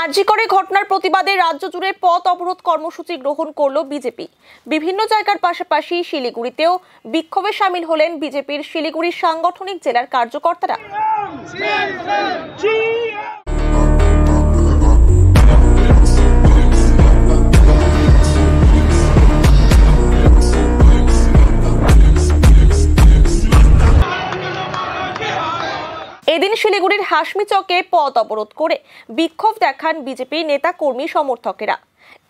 আরজিকরে ঘটনার প্রতিবাদে রাজ্য জুড়ে পথ অবরোধ কর্মসূচি গ্রহণ করল বিজেপি। বিভিন্ন জায়গার পাশাপাশি শিলিগুড়িতেও বিক্ষোভে শামিল হলেন বিজেপির শিলিগুড়ি সাংগঠনিক জেলার কার্যকর্তারা। এদিন শিলিগুড়ির হাসমি চকে পথ অবরোধ করে বিক্ষোভ দেখান বিজেপি নেতা কর্মী সমর্থকেরা।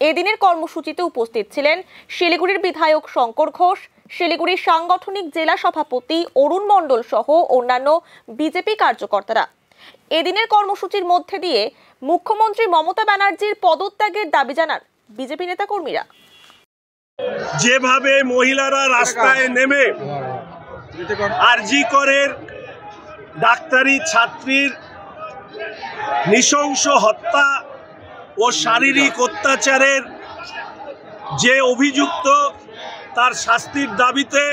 এদিনের কর্মসূচিতে উপস্থিত ছিলেন শিলিগুড়ির বিধায়ক শঙ্কর ঘোষ, শিলিগুড়ির সাংগঠনিক জেলা সভাপতি অরুণ মণ্ডল সহ অন্যান্য বিজেপি কার্যকর্তারা। এদিনের কর্মসূচির মধ্যে দিয়ে মুখ্যমন্ত্রী মমতা ব্যানার্জির পদত্যাগের দাবি জানান বিজেপি নেতা কর্মীরা। যেভাবে মহিলারা রাস্তায় নেমে আরজিকরের ডাক্তারি ছাত্রীর নৃশংস হত্যা ও শারীরিক অত্যাচারের যে অভিযুক্ত তার শাস্তির দাবিতে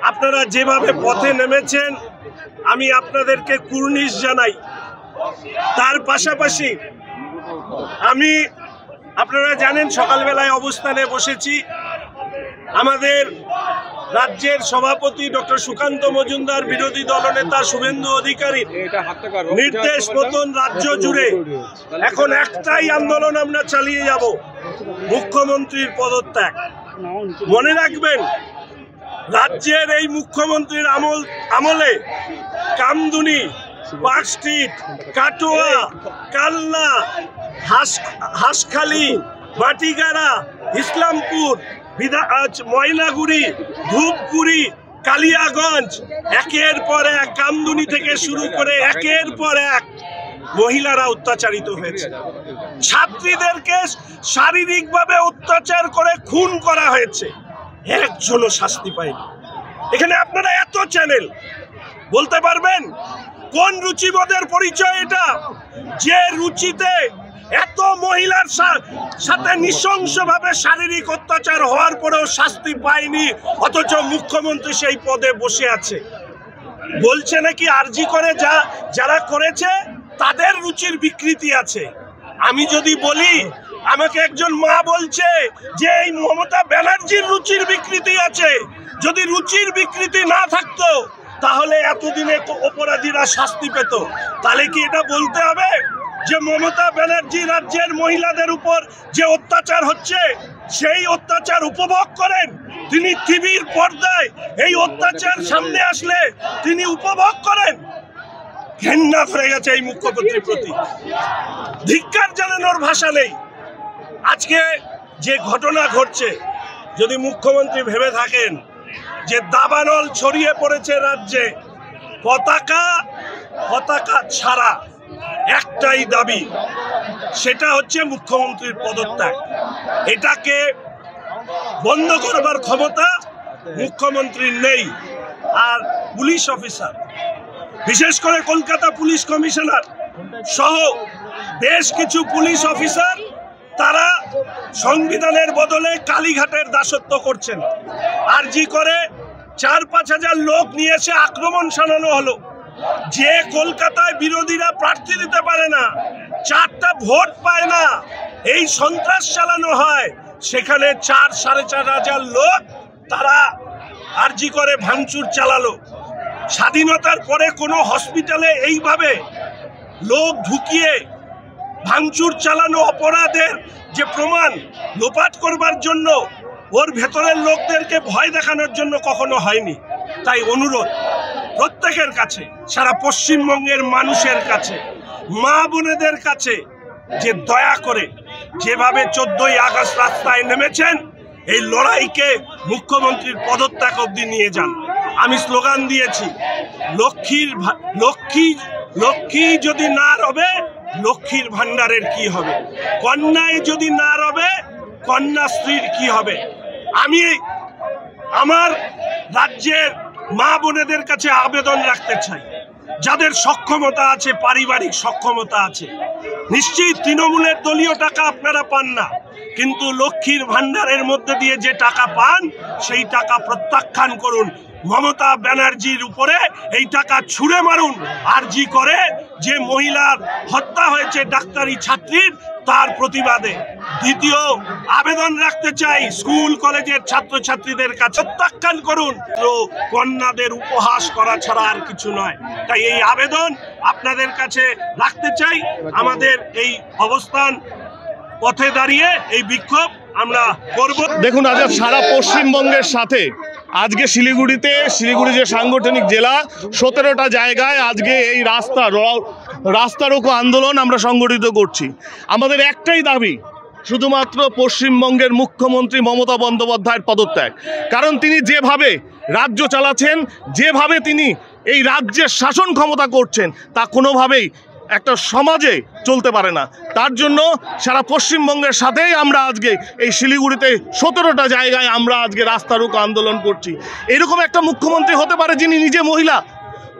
আপনারা যেভাবে পথে নেমেছেন, আমি আপনাদেরকে কুর্নিশ জানাই। তার পাশাপাশি আমি আপনারা জানেন সকালবেলায় অবস্থানে বসেছি। আমাদের রাজ্যের সভাপতি ডক্টর সুকান্ত মজুমদার, বিরোধী দলনেতা শুভেন্দু অধিকারী নির্দেশ মতন রাজ্য জুড়ে এখন একটাই আন্দোলন আমরা চালিয়ে যাব, মুখ্যমন্ত্রীর পদত্যাগ। মনে রাখবেন, রাজ্যের এই মুখ্যমন্ত্রীর আমলে কামদুনি, পার্ক স্ট্রিট, কাটোয়া, কালনা, হাঁসখালি, মাটিগাড়া, ইসলামপুর, ময়নাগুড়ি, ধূপগুড়ি, কালিয়াগঞ্জ, একের পর এক কামদুনি থেকে শুরু করে একের পর এক মহিলারা অত্যাচারিত হয়েছে। ছাত্রীদেরকে শারীরিকভাবে অত্যাচার করে খুন করা হয়েছে, একজনও শাস্তি পায়নি। এখানে আপনারা এত চ্যানেল, বলতে পারবেন কোন রুচিবোধের পরিচয় এটা, যে রুচিতে এত মহিলার সাথে নৃশংসভাবে শারীরিক অত্যাচার হওয়ার পরেও শাস্তি পায়নি, অথচ মুখ্যমন্ত্রী সেই পদে বসে আছে। বলছে নাকি আরজিকরে যারা করেছে তাদের রুচির বিকৃতি আছে। আমি যদি বলি, আমাকে একজন মা বলছে যে এই মমতা ব্যানার্জির রুচির বিকৃতি আছে। যদি রুচির বিকৃতি না থাকতো তাহলে এতদিনে অপরাধীরা শাস্তি পেত। তাহলে কি এটা বলতে হবে যে মমতা ব্যানার্জি রাজ্যের মহিলাদের উপর যে অত্যাচার হচ্ছে সেই অত্যাচার উপভোগ করেন? তিনি টিভির পর্দায় এই অত্যাচার সামনে আসলে তিনি উপভোগ করেন? ঘেন্না করে গেছে এই মুখ্যমন্ত্রীর প্রতি, ধিক্কার জানানোর ভাষা নেই। আজকে যে ঘটনা ঘটছে, যদি মুখ্যমন্ত্রী ভেবে থাকেন যে দাবানল ছড়িয়ে পড়েছে রাজ্যে, পতাকা ছাড়া একটাই দাবি, সেটা হচ্ছে মুখ্যমন্ত্রীর পদত্যাগ। এটাকে বন্ধ করবার ক্ষমতা মুখ্যমন্ত্রীর নেই। আর পুলিশ অফিসার, বিশেষ করে কলকাতা পুলিশ কমিশনার সহ বেশ কিছু পুলিশ অফিসার, তারা সংবিধানের বদলে কালীঘাটের দাসত্ব করছেন। আরজি করে ৪-৫ হাজার লোক নিয়ে এসে আক্রমণ শানানো হলো। যে কলকাতায় বিরোধীরা প্রার্থী দিতে পারে না, 4টা ভোট পায় না, এই সন্ত্রাস চালানো হয়, সেখানে ৪-৪.৫ হাজার লোক তারা আরজি করে ভাঙচুর চালালো। স্বাধীনতার পরে কোনো হসপিটালে এইভাবে লোক ঢুকিয়ে ভাঙচুর চালানো অপরাধের যে প্রমাণ লোপাট করবার জন্য, ওর ভেতরের লোকদেরকে ভয় দেখানোর জন্য কখনো হয়নি। তাই অনুরোধ প্রত্যেকের কাছে, সারা পশ্চিমবঙ্গের মানুষের কাছে, মা বোনেদের কাছে, যে দয়া করে যেভাবে 14ই আগস্ট রাস্তায় নেমেছেন, এই লড়াইকে মুখ্যমন্ত্রীর পদত্যাগ অবধি নিয়ে যান। আমি স্লোগান দিয়েছি, লক্ষ্মী যদি না রবে লক্ষ্মীর ভান্ডারের কি হবে, কন্যায় যদি না রবে কন্যাশ্রীর কি হবে। আমি আমার রাজ্যের মা বোনেদের কাছে আবেদন রাখতে চাই, যাদের সক্ষমতা আছে, পারিবারিক সক্ষমতা আছে, নিশ্চয়ই তৃণমূলের দলীয় টাকা আপনারা পান না, কিন্তু লক্ষ্মীর ভান্ডারের মধ্যে দিয়ে যে টাকা পান সেই টাকা প্রত্যাখ্যান করুন। মমতা ব্যানার্জির উপরে এই টাকা ছুঁড়ে মারুন। আরজি করে যে মহিলার হত্যা হয়েছে ডাক্তারি ছাত্রীর, তার প্রতিবাদে। দ্বিতীয় আবেদন রাখতে চাই স্কুল কলেজের ছাত্রছাত্রীদের কাছে, প্রত্যাখ্যান করুন। কন্যাদের উপহাস করা ছাড়া আর কিছু নয়। তাই এই আবেদন আপনাদের কাছে রাখতে চাই। আমাদের এই অবস্থান, পথে দাঁড়িয়ে এই বিক্ষোভ আমরা করব। দেখুন, আজ সারা পশ্চিমবঙ্গের সাথে আজকে শিলিগুড়ি যে সাংগঠনিক জেলা, 17টা জায়গায় আজকে এই রাস্তা রোকো আন্দোলন আমরা সংগঠিত করছি। আমাদের একটাই দাবি, শুধুমাত্র পশ্চিমবঙ্গের মুখ্যমন্ত্রী মমতা বন্দ্যোপাধ্যায়ের পদত্যাগ। কারণ তিনি যেভাবে রাজ্য চালাচ্ছেন, যেভাবে তিনি এই রাজ্যের শাসন ক্ষমতা করছেন, তা কোনোভাবেই একটা সমাজে চলতে পারে না। তার জন্য সারা পশ্চিমবঙ্গের সাথেই আমরা আজকে এই শিলিগুড়িতে 17টা জায়গায় আমরা আজকে রাস্তা রোকো আন্দোলন করছি। এরকম একটা মুখ্যমন্ত্রী হতে পারে যিনি নিজে মহিলা।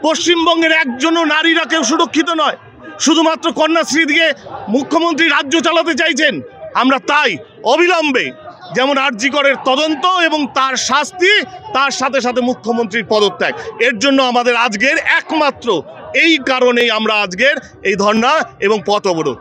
পশ্চিমবঙ্গের একজনও নারীরা কেউ সুরক্ষিত নয়, শুধুমাত্র কন্যাশ্রী দিয়ে মুখ্যমন্ত্রী রাজ্য চালাতে চাইছেন। আমরা তাই অবিলম্বে যেমন আরজি করের তদন্ত এবং তার শাস্তি, তার সাথে সাথে মুখ্যমন্ত্রীর পদত্যাগ, এর জন্য আমাদের আজকের একমাত্র এই কারণেই আমরা আজকের এই ধর্ণা এবং পথ অবরোধ।